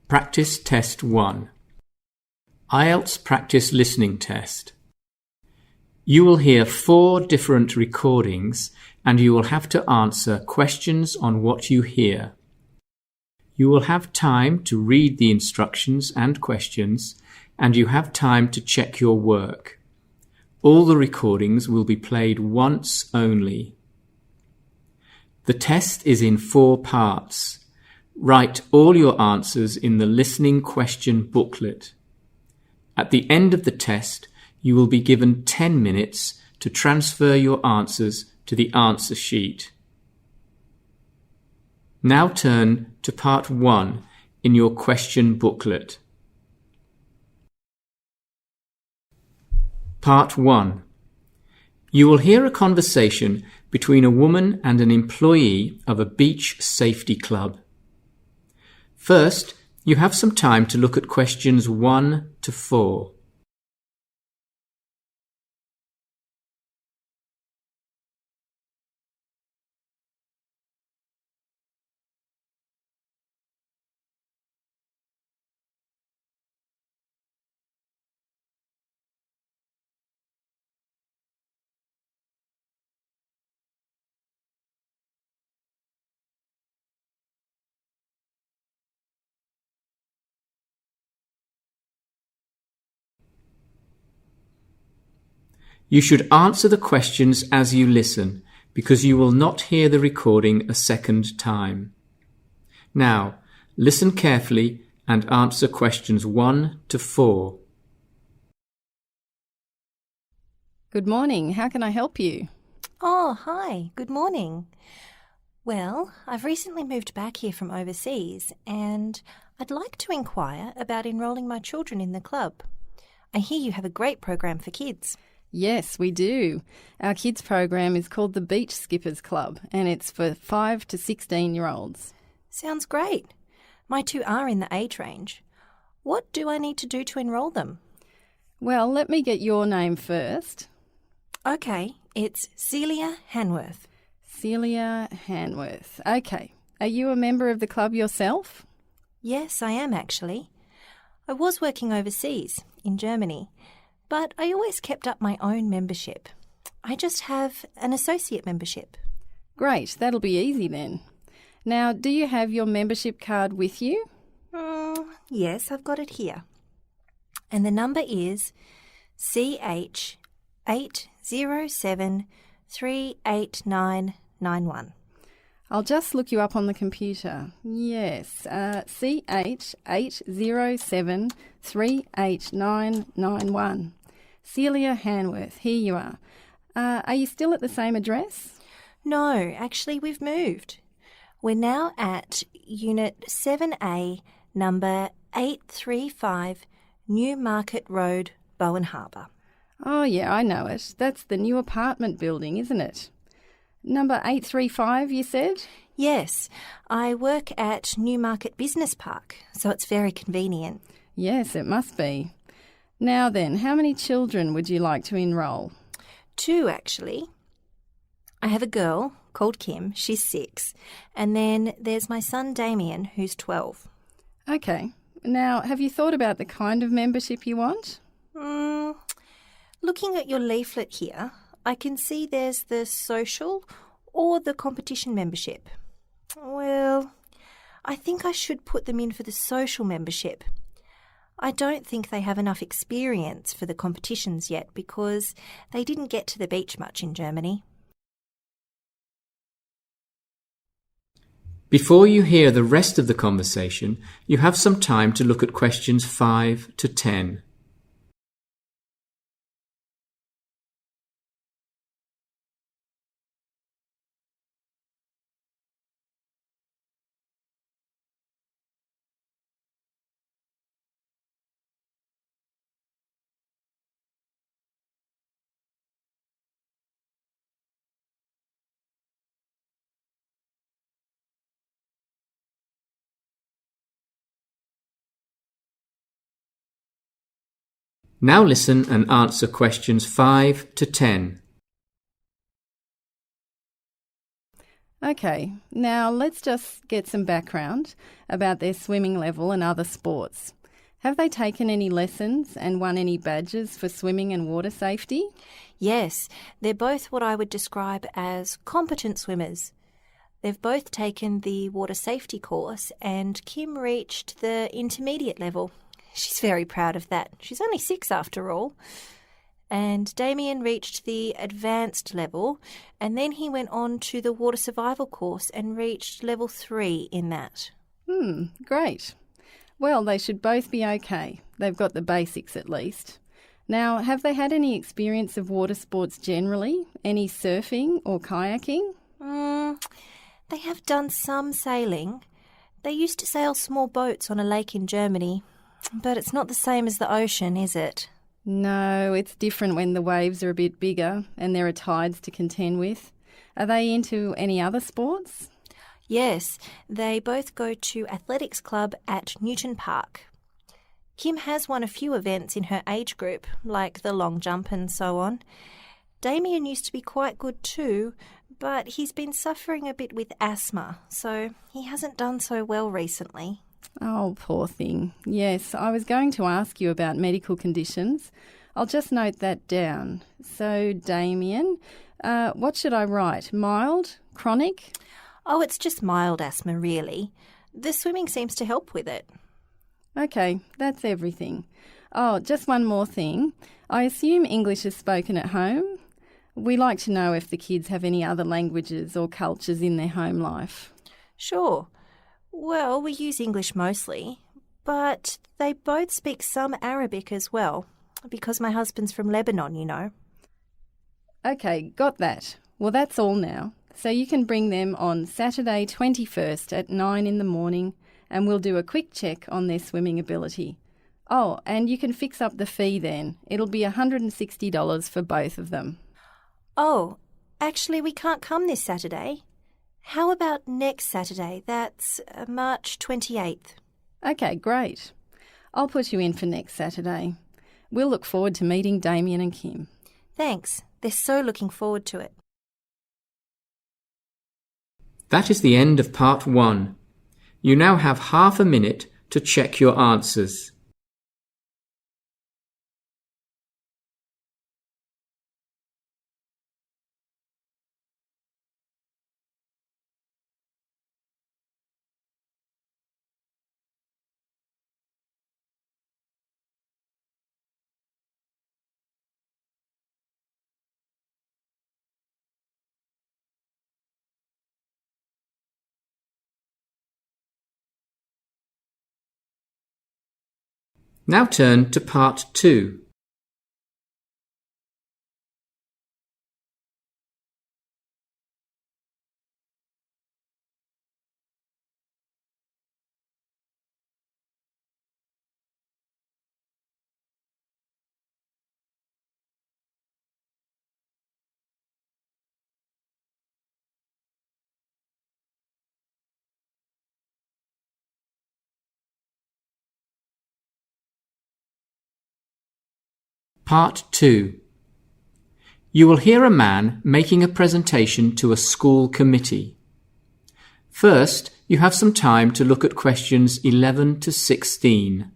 Practice Test 1. IELTS Practice Listening Test. You will hear 4 different recordings and you will have to answer questions on what you hear. You will have time to read the instructions and questions, and you have time to check your work. All the recordings will be played once only. The test is in 4 parts. Write all your answers in the listening question booklet. At the end of the test, you will be given 10 minutes to transfer your answers to the answer sheet. Now turn to part 1 in your question booklet. Part 1. You will hear a conversation between a woman and an employee of a beach safety club. First, you have some time to look at questions 1 to 4. You should answer the questions as you listen, because you will not hear the recording a second time. Now, listen carefully and answer questions 1 to 4. Good morning. How can I help you? Oh, hi. Good morning. Well, I've recently moved back here from overseas and I'd like to inquire about enrolling my children in the club. I hear you have a great program for kids. Yes, we do. Our kids program is called the Beach Skippers Club and it's for 5 to 16-year-olds. Sounds great. My 2 are in the age range. What do I need to do to enrol them? Well, let me get your name first. Okay, it's Celia Hanworth. Celia Hanworth. Okay. Are you a member of the club yourself? Yes, I am actually. I was working overseas, in Germany, but I always kept up my own membership. I just have an associate membership. Great, that'll be easy then. Now, do you have your membership card with you? Yes, I've got it here. And the number is CH80738991. I'll just look you up on the computer. Yes, CH80738991. Celia Hanworth, here you are. Are you still at the same address? No, actually we've moved. We're now at Unit 7A, number 835, Newmarket Road, Bowen Harbour. Oh yeah, I know it. That's the new apartment building, isn't it? Number 835, you said? Yes, I work at Newmarket Business Park, so it's very convenient. Yes, it must be. Now then, how many children would you like to enrol? 2, actually. I have a girl called Kim, she's 6, and then there's my son Damien, who's 12. Okay. Now, have you thought about the kind of membership you want? Looking at your leaflet here, I can see there's the social or the competition membership. Well, I think I should put them in for the social membership. I don't think they have enough experience for the competitions yet because they didn't get to the beach much in Germany. Before you hear the rest of the conversation, you have some time to look at questions 5 to 10. Now listen and answer questions 5 to 10. Okay, now let's just get some background about their swimming level and other sports. Have they taken any lessons and won any badges for swimming and water safety? Yes, they're both what I would describe as competent swimmers. They've both taken the water safety course and Kim reached the intermediate level. She's very proud of that. She's only 6 after all. And Damien reached the advanced level, and then he went on to the water survival course and reached level 3 in that. Great. Well, they should both be okay. They've got the basics at least. Now, have they had any experience of water sports generally? Any surfing or kayaking? They have done some sailing. They used to sail small boats on a lake in Germany, but it's not the same as the ocean, is it? No, it's different when the waves are a bit bigger and there are tides to contend with. Are they into any other sports? Yes, they both go to athletics club at Newton Park. Kim has won a few events in her age group, like the long jump and so on. Damien used to be quite good too, but he's been suffering a bit with asthma, so he hasn't done so well recently. Oh, poor thing. Yes, I was going to ask you about medical conditions. I'll just note that down. So, Damien, what should I write? Mild? Chronic? Oh, it's just mild asthma, really. The swimming seems to help with it. Okay, that's everything. Oh, just one more thing. I assume English is spoken at home? We like to know if the kids have any other languages or cultures in their home life. Sure. Well, we use English mostly, but they both speak some Arabic as well, because my husband's from Lebanon, you know. Okay, got that. Well, that's all now. So you can bring them on Saturday 21st at 9 in the morning and we'll do a quick check on their swimming ability. Oh, and you can fix up the fee then. It'll be $160 for both of them. Oh, actually we can't come this Saturday. How about next Saturday? That's March 28th. Okay, great. I'll put you in for next Saturday. We'll look forward to meeting Damien and Kim. Thanks. They're so looking forward to it. That is the end of part 1. You now have half a minute to check your answers. Now turn to part 2. Part 2. You will hear a man making a presentation to a school committee. First, you have some time to look at questions 11 to 16.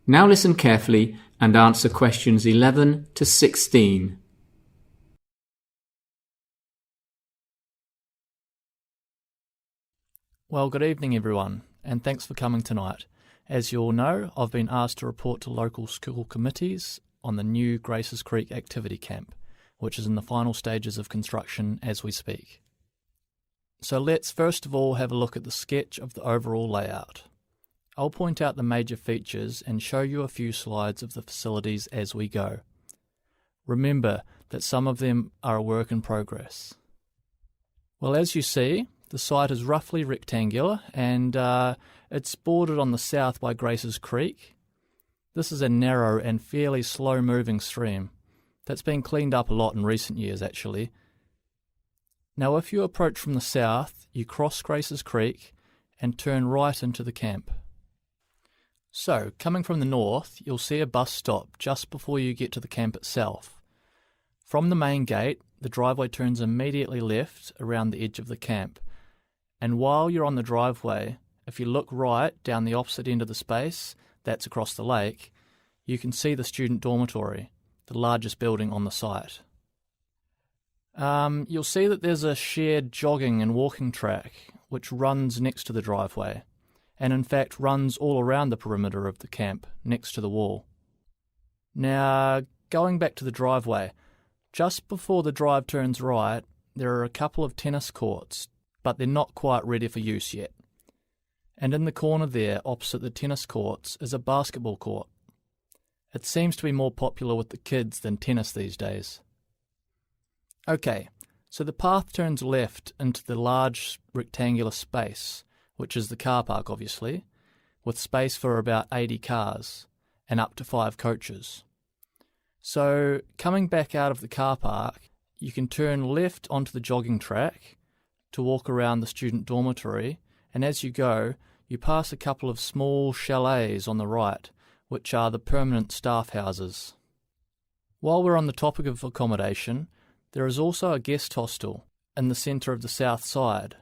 Now listen carefully and answer questions 11 to 16. Well, good evening everyone, and thanks for coming tonight. As you all know, I've been asked to report to local school committees on the new Graces Creek activity camp, which is in the final stages of construction as we speak. So let's first of all have a look at the sketch of the overall layout. I'll point out the major features and show you a few slides of the facilities as we go. Remember that some of them are a work in progress. Well, as you see, the site is roughly rectangular and it's bordered on the south by Grace's Creek. This is a narrow and fairly slow-moving stream that's been cleaned up a lot in recent years, actually. Now, if you approach from the south, you cross Grace's Creek and turn right into the camp. So, coming from the north, you'll see a bus stop just before you get to the camp itself. From the main gate, the driveway turns immediately left around the edge of the camp. And while you're on the driveway, if you look right down the opposite end of the space, that's across the lake, you can see the student dormitory, the largest building on the site. You'll see that there's a shared jogging and walking track which runs next to the driveway, and in fact runs all around the perimeter of the camp, next to the wall. Now, going back to the driveway, just before the drive turns right, there are a couple of tennis courts, but they're not quite ready for use yet. And in the corner there, opposite the tennis courts, is a basketball court. It seems to be more popular with the kids than tennis these days. Okay, so the path turns left into the large rectangular space, which is the car park obviously, with space for about 80 cars and up to 5 coaches. So coming back out of the car park, you can turn left onto the jogging track to walk around the student dormitory, and as you go, you pass a couple of small chalets on the right, which are the permanent staff houses. While we're on the topic of accommodation, there is also a guest hostel in the centre of the south side.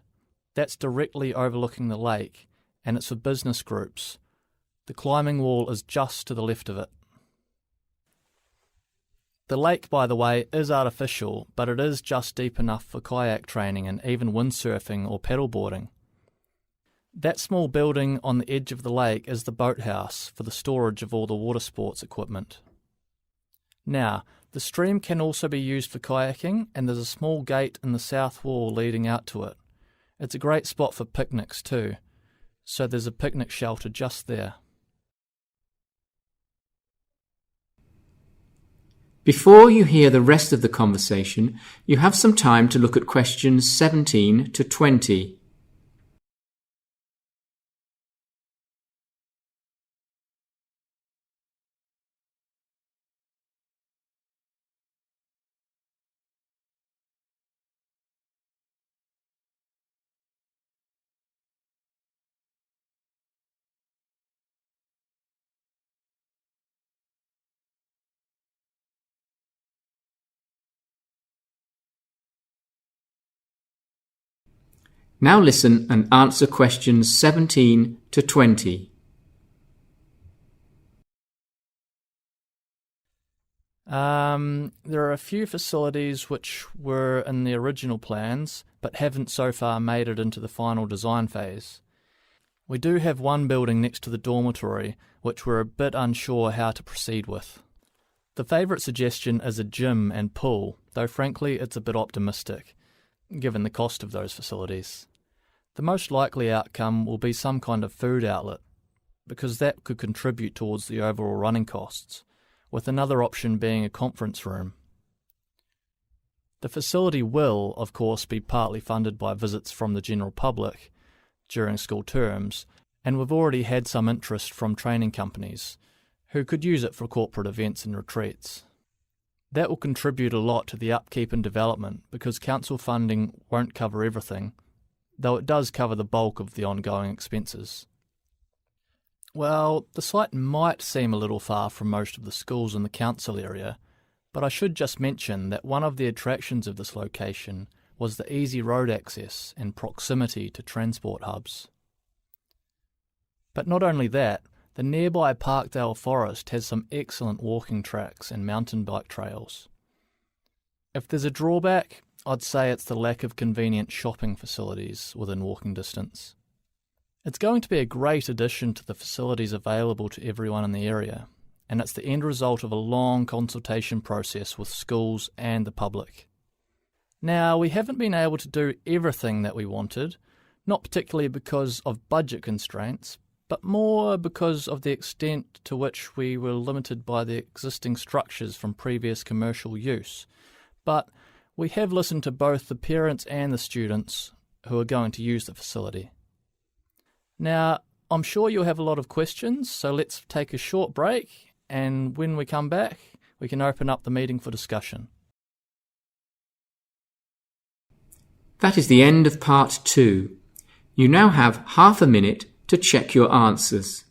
That's directly overlooking the lake, and it's for business groups. The climbing wall is just to the left of it. The lake, by the way, is artificial, but it is just deep enough for kayak training and even windsurfing or paddleboarding. That small building on the edge of the lake is the boathouse for the storage of all the water sports equipment. Now, the stream can also be used for kayaking, and there's a small gate in the south wall leading out to it. It's a great spot for picnics too, so there's a picnic shelter just there. Before you hear the rest of the conversation, you have some time to look at questions 17 to 20. Now listen and answer questions 17 to 20. There are a few facilities which were in the original plans, but haven't so far made it into the final design phase. We do have one building next to the dormitory, which we're a bit unsure how to proceed with. The favourite suggestion is a gym and pool, though frankly it's a bit optimistic, given the cost of those facilities. The most likely outcome will be some kind of food outlet, because that could contribute towards the overall running costs, with another option being a conference room. The facility will, of course, be partly funded by visits from the general public during school terms, and we've already had some interest from training companies, who could use it for corporate events and retreats. That will contribute a lot to the upkeep and development, because council funding won't cover everything, though it does cover the bulk of the ongoing expenses. Well, the site might seem a little far from most of the schools in the council area, but I should just mention that one of the attractions of this location was the easy road access and proximity to transport hubs. But not only that, the nearby Parkdale Forest has some excellent walking tracks and mountain bike trails. If there's a drawback, I'd say it's the lack of convenient shopping facilities within walking distance. It's going to be a great addition to the facilities available to everyone in the area, and it's the end result of a long consultation process with schools and the public. Now, we haven't been able to do everything that we wanted, not particularly because of budget constraints, but more because of the extent to which we were limited by the existing structures from previous commercial use. But We have listened to both the parents and the students who are going to use the facility. Now, I'm sure you'll have a lot of questions, so let's take a short break, and when we come back, we can open up the meeting for discussion. That is the end of part 2. You now have half a minute to check your answers.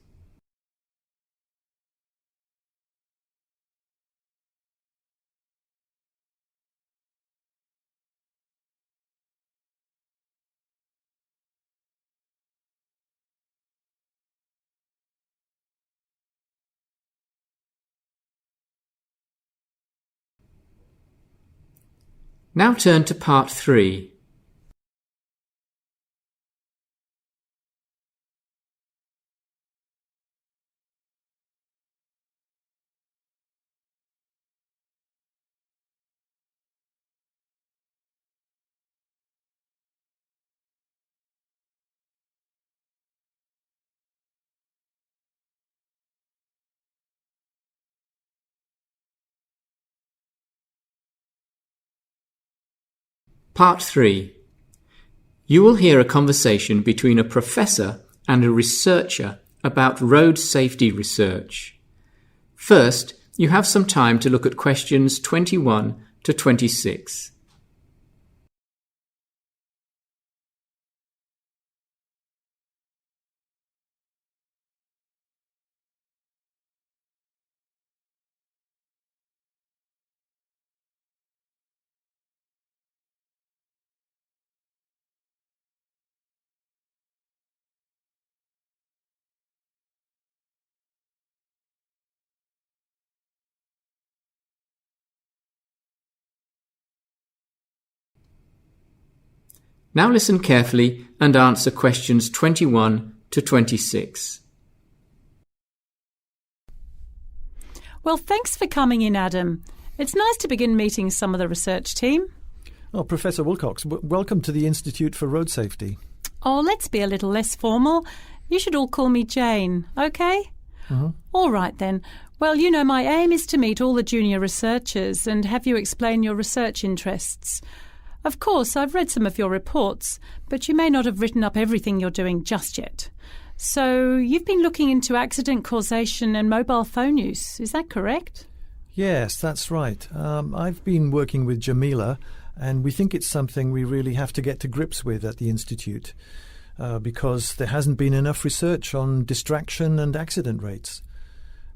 Now turn to part 3. Part 3. You will hear a conversation between a professor and a researcher about road safety research. First, you have some time to look at questions 21 to 26. Now listen carefully and answer questions 21 to 26. Well, thanks for coming in, Adam. It's nice to begin meeting some of the research team. Oh, Professor Wilcox, welcome to the Institute for Road Safety. Oh, let's be a little less formal. You should all call me Jane, OK? All right, then. Well, you know, my aim is to meet all the junior researchers and have you explain your research interests. Of course, I've read some of your reports, but you may not have written up everything you're doing just yet. So you've been looking into accident causation and mobile phone use, is that correct? Yes, that's right. I've been working with Jamila, and we think it's something we really have to get to grips with at the Institute, because there hasn't been enough research on distraction and accident rates.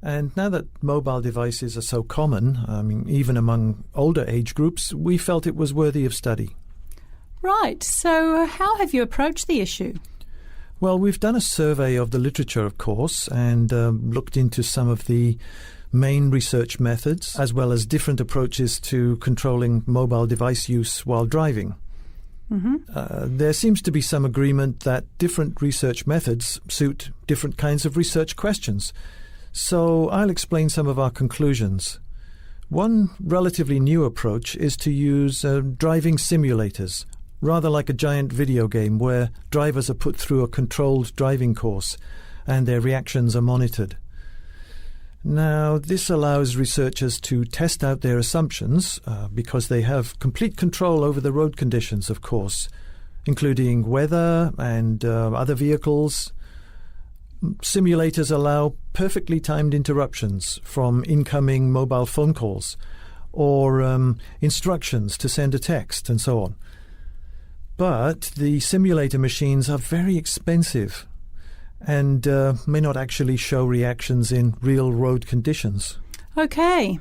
And now that mobile devices are so common, even among older age groups, we felt it was worthy of study. Right. So how have you approached the issue? Well, we've done a survey of the literature, of course, and looked into some of the main research methods, as well as different approaches to controlling mobile device use while driving. There seems to be some agreement that different research methods suit different kinds of research questions. So I'll explain some of our conclusions. One relatively new approach is to use driving simulators, rather like a giant video game where drivers are put through a controlled driving course and their reactions are monitored. Now, this allows researchers to test out their assumptions because they have complete control over the road conditions, of course, including weather and other vehicles. Simulators allow perfectly timed interruptions from incoming mobile phone calls or instructions to send a text and so on. But the simulator machines are very expensive and may not actually show reactions in real road conditions. OK.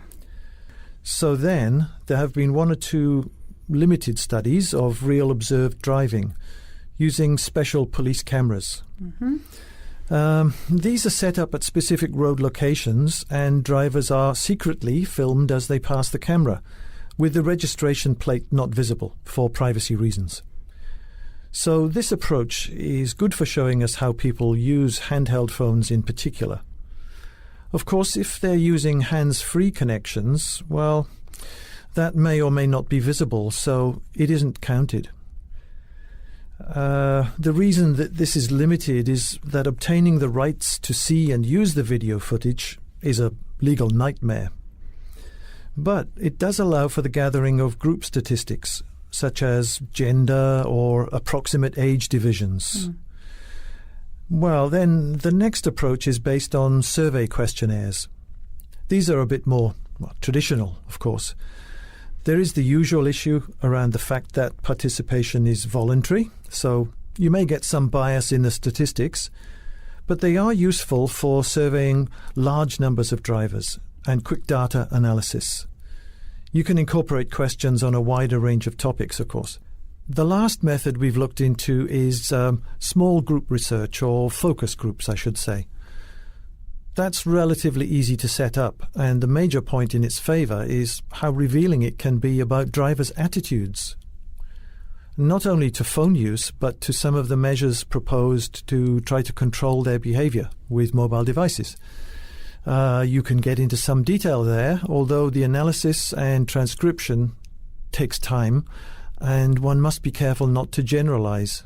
So then there have been 1 or 2 limited studies of real observed driving using special police cameras. These are set up at specific road locations and drivers are secretly filmed as they pass the camera, with the registration plate not visible for privacy reasons. So this approach is good for showing us how people use handheld phones in particular. Of course, if they're using hands-free connections, well, that may or may not be visible, so it isn't counted. The reason that this is limited is that obtaining the rights to see and use the video footage is a legal nightmare. But it does allow for the gathering of group statistics, such as gender or approximate age divisions. Well, then the next approach is based on survey questionnaires. These are a bit more traditional, of course. There is the usual issue around the fact that participation is voluntary, so you may get some bias in the statistics, but they are useful for surveying large numbers of drivers and quick data analysis. You can incorporate questions on a wider range of topics, of course. The last method we've looked into is small group research, or focus groups, I should say. That's relatively easy to set up, and the major point in its favour is how revealing it can be about drivers' attitudes. Not only to phone use, but to some of the measures proposed to try to control their behaviour with mobile devices. You can get into some detail there, although the analysis and transcription takes time, and one must be careful not to generalise.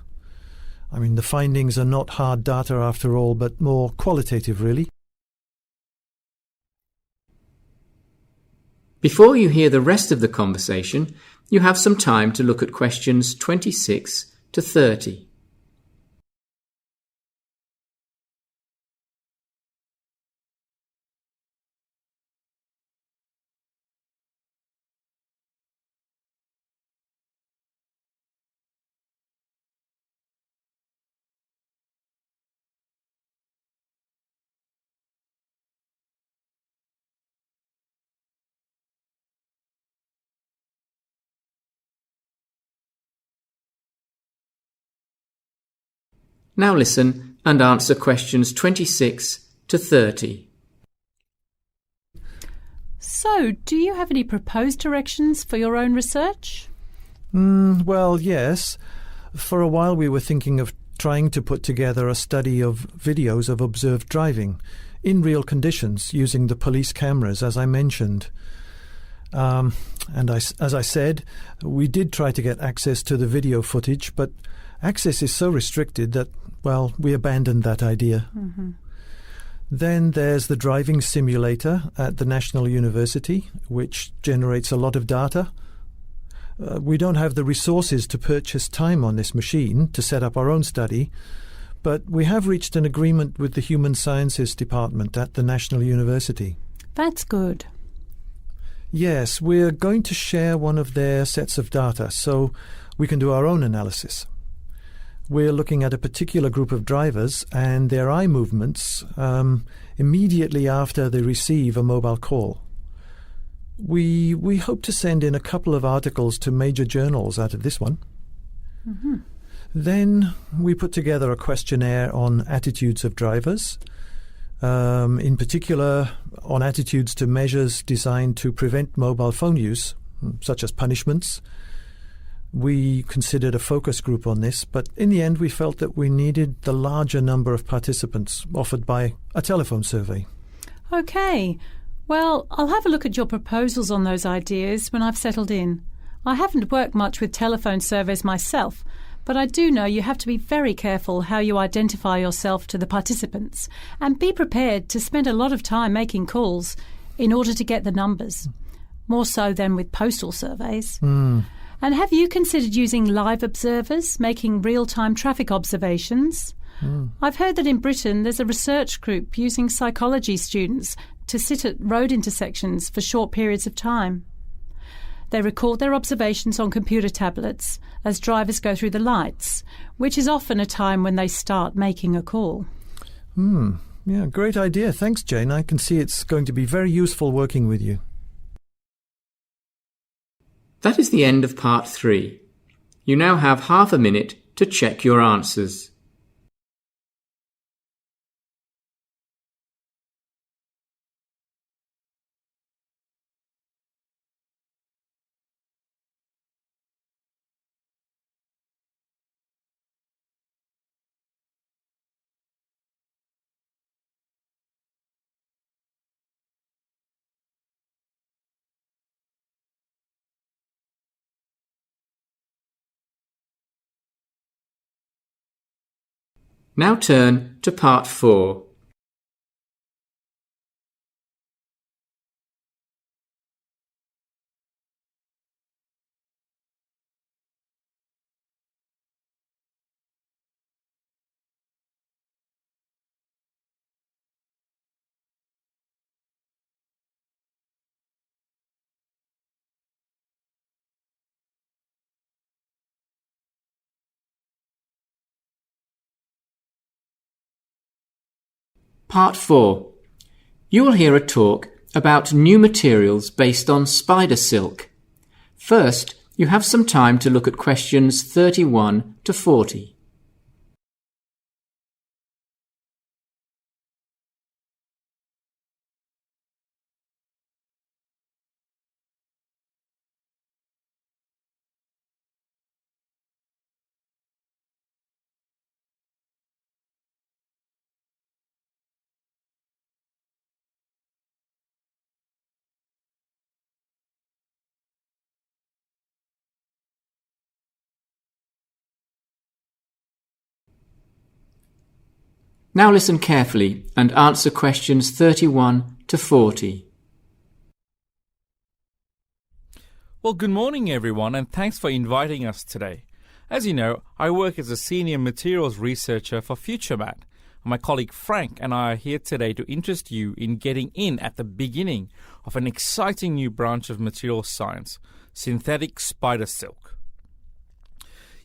I mean, the findings are not hard data after all, but more qualitative, really. Before you hear the rest of the conversation, you have some time to look at questions 26 to 30. Now listen and answer questions 26 to 30. So, do you have any proposed directions for your own research? Well, yes. For a while we were thinking of trying to put together a study of videos of observed driving in real conditions using the police cameras, as I mentioned. As I said, we did try to get access to the video footage, but access is so restricted that, well, we abandoned that idea. Then there's the driving simulator at the National University, which generates a lot of data. We don't have the resources to purchase time on this machine to set up our own study, but we have reached an agreement with the Human Sciences Department at the National University. That's good. Yes, we're going to share one of their sets of data so we can do our own analysis. We're looking at a particular group of drivers and their eye movements immediately after they receive a mobile call. We hope to send in a couple of articles to major journals out of this one. Then we put together a questionnaire on attitudes of drivers, in particular on attitudes to measures designed to prevent mobile phone use, such as punishments. We considered a focus group on this, but in the end we felt that we needed the larger number of participants offered by a telephone survey. OK. Well, I'll have a look at your proposals on those ideas when I've settled in. I haven't worked much with telephone surveys myself, but I do know you have to be very careful how you identify yourself to the participants and be prepared to spend a lot of time making calls in order to get the numbers, more so than with postal surveys. And have you considered using live observers, making real-time traffic observations? I've heard that in Britain there's a research group using psychology students to sit at road intersections for short periods of time. They record their observations on computer tablets as drivers go through the lights, which is often a time when they start making a call. Yeah, great idea. Thanks, Jane. I can see it's going to be very useful working with you. That is the end of part 3. You now have half a minute to check your answers. Now turn to part 4. Part 4. You will hear a talk about new materials based on spider silk. First, you have some time to look at questions 31 to 40. Now listen carefully and answer questions 31 to 40. Well, good morning everyone, and thanks for inviting us today. As you know, I work as a senior materials researcher for FutureMat. My colleague Frank and I are here today to interest you in getting in at the beginning of an exciting new branch of materials science, synthetic spider silk.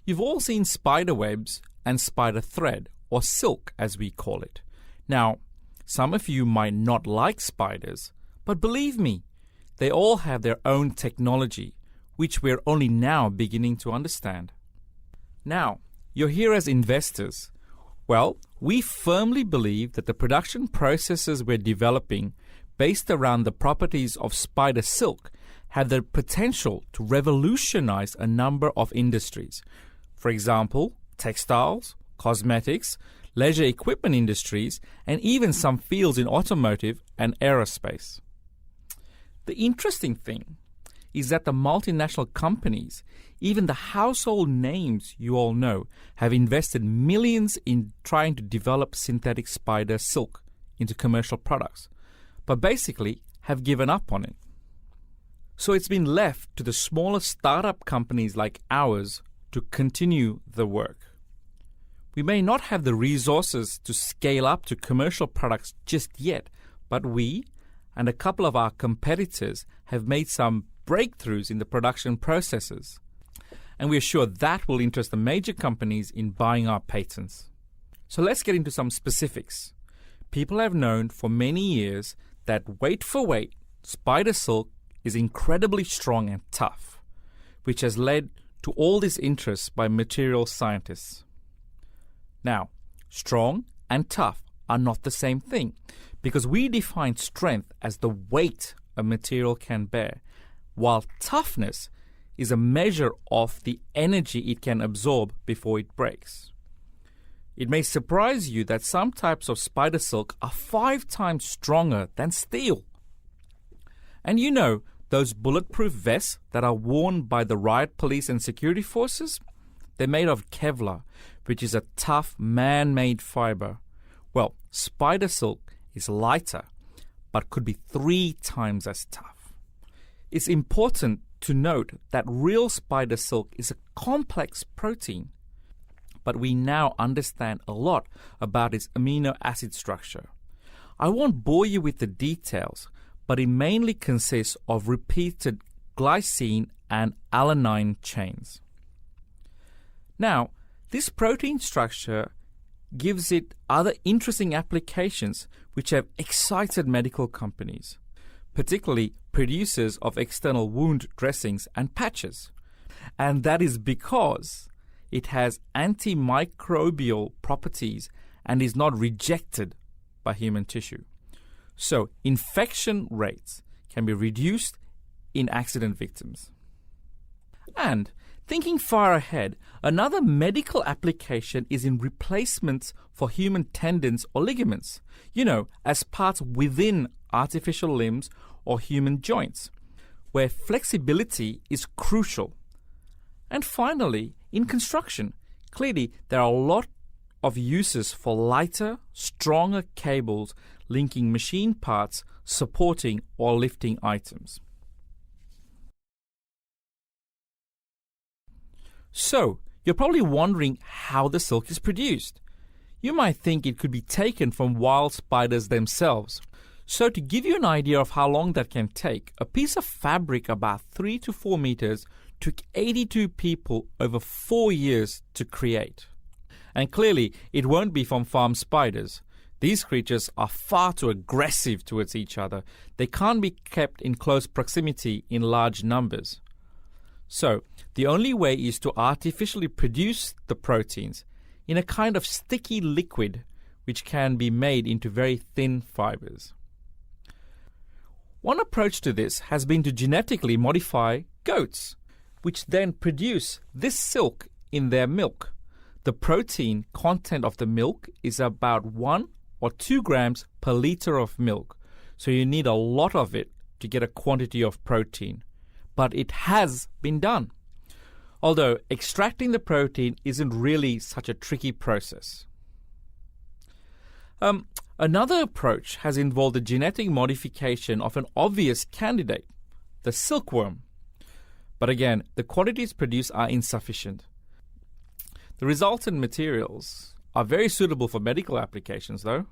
You've all seen spider webs and spider thread, or silk as we call it. Now, some of you might not like spiders, but believe me, they all have their own technology, which we're only now beginning to understand. Now, you're here as investors. Well, we firmly believe that the production processes we're developing based around the properties of spider silk have the potential to revolutionize a number of industries. For example, textiles, cosmetics, leisure equipment industries, and even some fields in automotive and aerospace. The interesting thing is that the multinational companies, even the household names you all know, have invested millions in trying to develop synthetic spider silk into commercial products, but basically have given up on it. So it's been left to the smaller startup companies like ours to continue the work. We may not have the resources to scale up to commercial products just yet, but we and a couple of our competitors have made some breakthroughs in the production processes. And we're sure that will interest the major companies in buying our patents. So let's get into some specifics. People have known for many years that weight for weight, spider silk is incredibly strong and tough, which has led to all this interest by material scientists. Now, strong and tough are not the same thing, because we define strength as the weight a material can bear, while toughness is a measure of the energy it can absorb before it breaks. It may surprise you that some types of spider silk are 5 times stronger than steel. And you know those bulletproof vests that are worn by the riot police and security forces? They're made of Kevlar, which is a tough man-made fiber. Well, spider silk is lighter, but could be 3 times as tough. It's important to note that real spider silk is a complex protein, but we now understand a lot about its amino acid structure. I won't bore you with the details, but it mainly consists of repeated glycine and alanine chains. Now, this protein structure gives it other interesting applications which have excited medical companies, particularly producers of external wound dressings and patches. And that is because it has antimicrobial properties and is not rejected by human tissue. So, infection rates can be reduced in accident victims. And thinking far ahead, another medical application is in replacements for human tendons or ligaments, as parts within artificial limbs or human joints, where flexibility is crucial. And finally, in construction, clearly there are a lot of uses for lighter, stronger cables linking machine parts, supporting or lifting items. So, you're probably wondering how the silk is produced. You might think it could be taken from wild spiders themselves. So, to give you an idea of how long that can take, a piece of fabric about 3 to 4 meters took 82 people over 4 years to create. And clearly, it won't be from farm spiders. These creatures are far too aggressive towards each other. They can't be kept in close proximity in large numbers. So, the only way is to artificially produce the proteins in a kind of sticky liquid which can be made into very thin fibers. One approach to this has been to genetically modify goats, which then produce this silk in their milk. The protein content of the milk is about 1 or 2 grams per liter of milk, so you need a lot of it to get a quantity of protein. But it has been done. Although extracting the protein isn't really such a tricky process. Another approach has involved the genetic modification of an obvious candidate, the silkworm. But again, the quantities produced are insufficient. The resultant materials are very suitable for medical applications, though.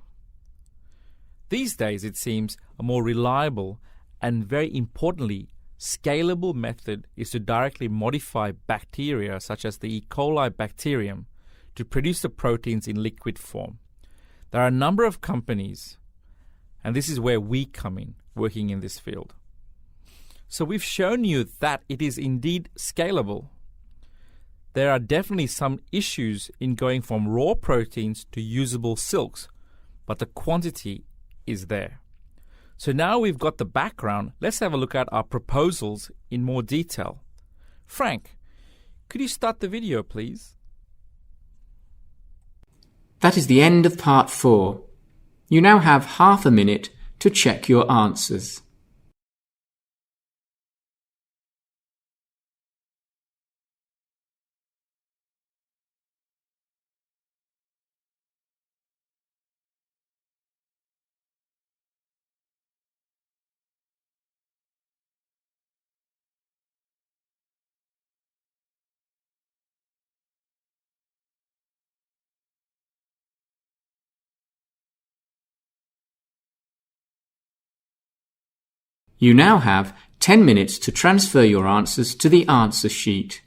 These days, it seems, a more reliable and, very importantly, scalable method is to directly modify bacteria such as the E. coli bacterium to produce the proteins in liquid form. There are a number of companies, and this is where we come in, working in this field. So we've shown you that it is indeed scalable. There are definitely some issues in going from raw proteins to usable silks, but the quantity is there. So now we've got the background, let's have a look at our proposals in more detail. Frank, could you start the video, please? That is the end of part 4. You now have half a minute to check your answers. You now have 10 minutes to transfer your answers to the answer sheet.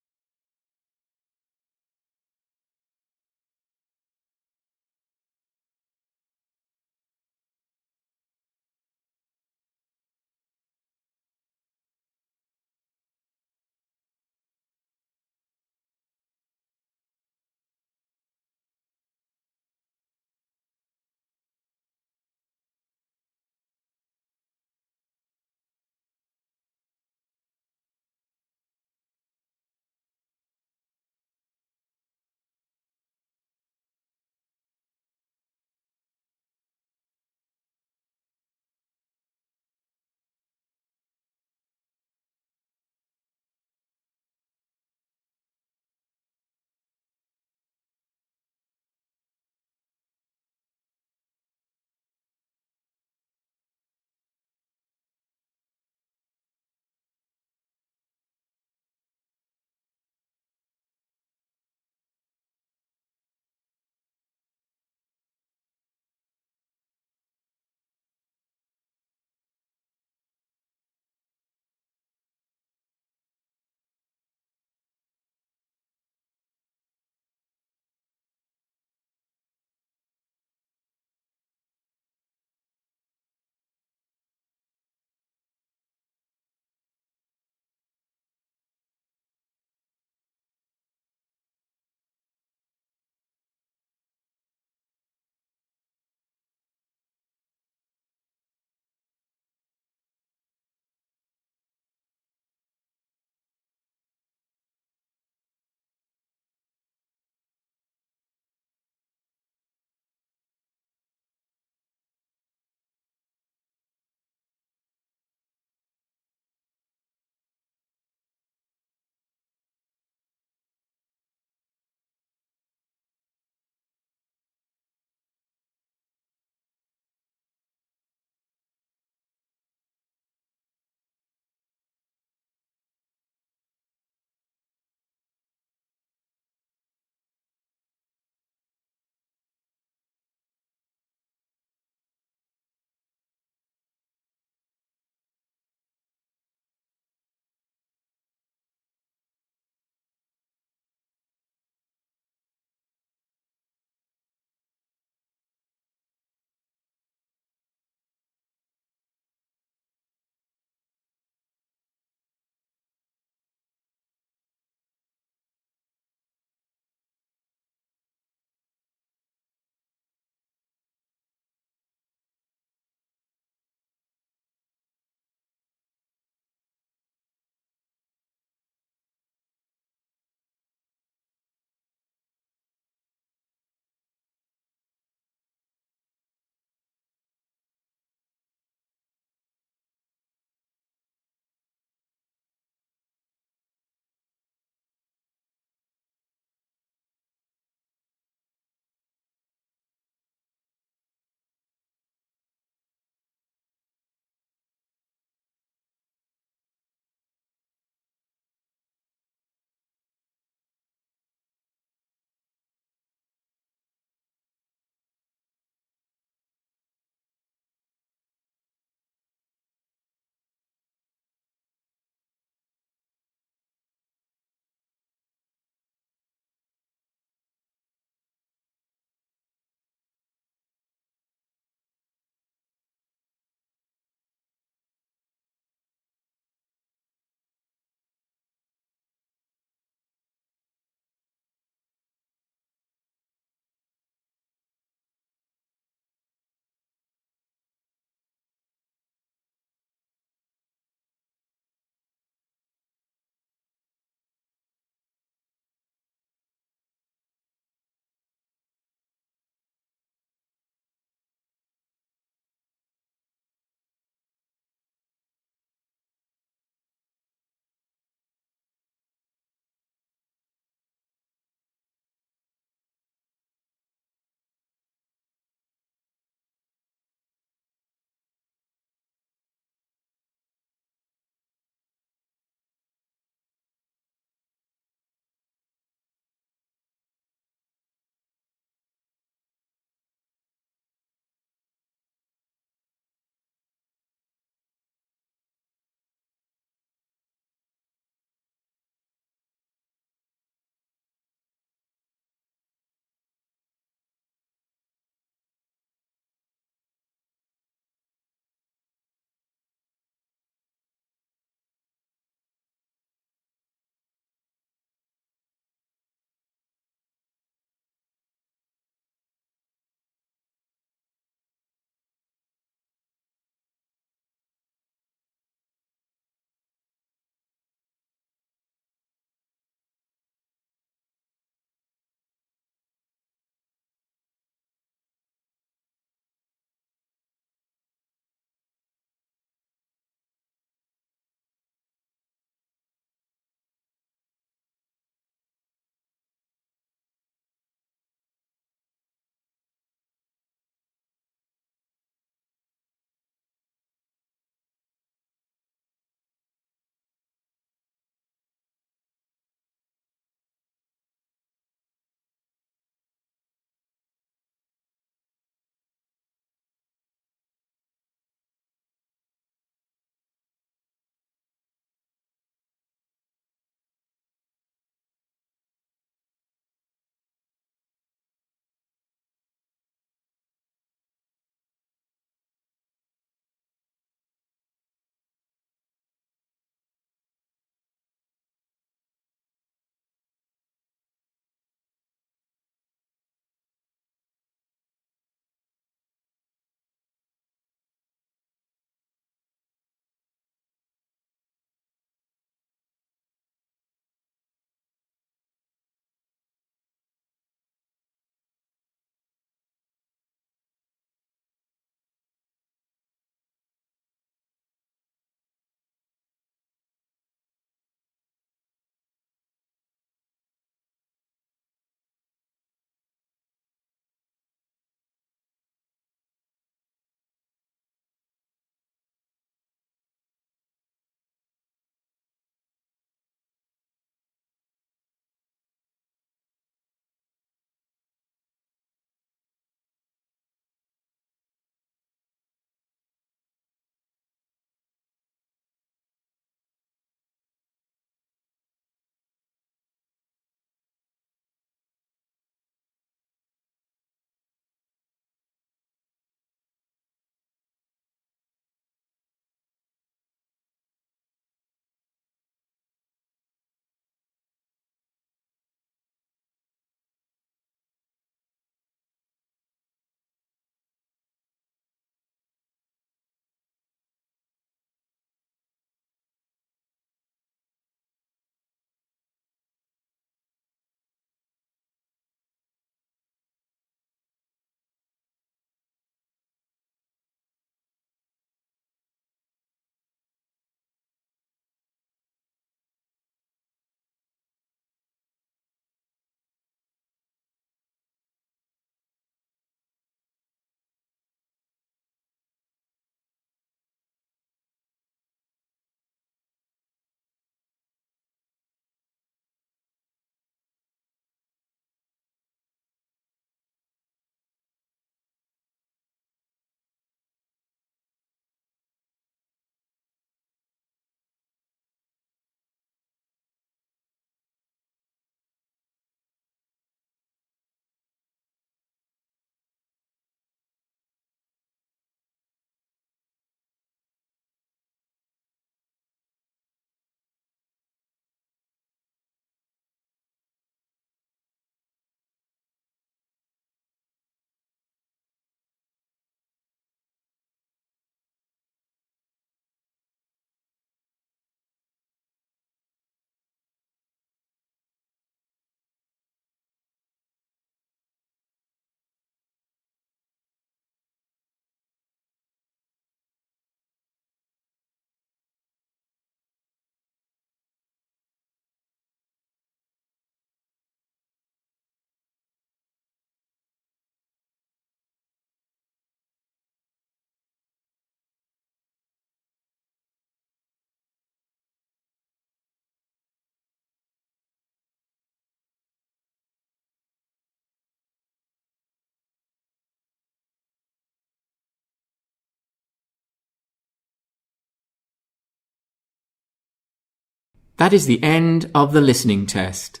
That is the end of the listening test.